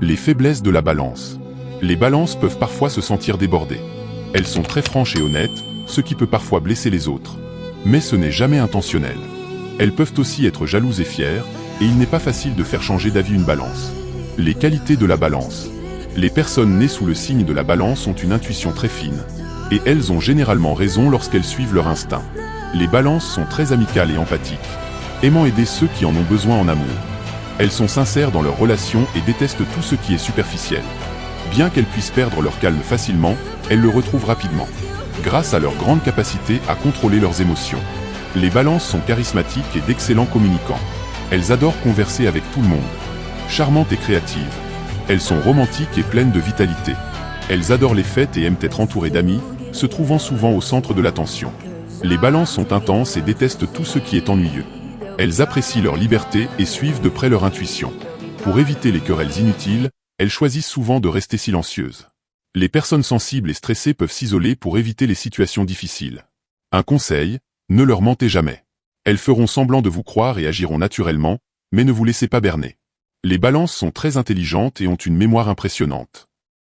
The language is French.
Les faiblesses de la balance. Les balances peuvent parfois se sentir débordées. Elles sont très franches et honnêtes, ce qui peut parfois blesser les autres. Mais ce n'est jamais intentionnel. Elles peuvent aussi être jalouses et fières, et il n'est pas facile de faire changer d'avis une balance. Les qualités de la balance. Les personnes nées sous le signe de la balance ont une intuition très fine, et elles ont généralement raison lorsqu'elles suivent leur instinct. Les balances sont très amicales et empathiques, aimant aider ceux qui en ont besoin en amour. Elles sont sincères dans leurs relations et détestent tout ce qui est superficiel. Bien qu'elles puissent perdre leur calme facilement, elles le retrouvent rapidement, grâce à leur grande capacité à contrôler leurs émotions. Les balances sont charismatiques et d'excellents communicants. Elles adorent converser avec tout le monde. Charmantes et créatives. Elles sont romantiques et pleines de vitalité. Elles adorent les fêtes et aiment être entourées d'amis, se trouvant souvent au centre de l'attention. Les balances sont intenses et détestent tout ce qui est ennuyeux. Elles apprécient leur liberté et suivent de près leur intuition. Pour éviter les querelles inutiles, elles choisissent souvent de rester silencieuses. Les personnes sensibles et stressées peuvent s'isoler pour éviter les situations difficiles. Un conseil, ne leur mentez jamais. Elles feront semblant de vous croire et agiront naturellement, mais ne vous laissez pas berner. Les balances sont très intelligentes et ont une mémoire impressionnante.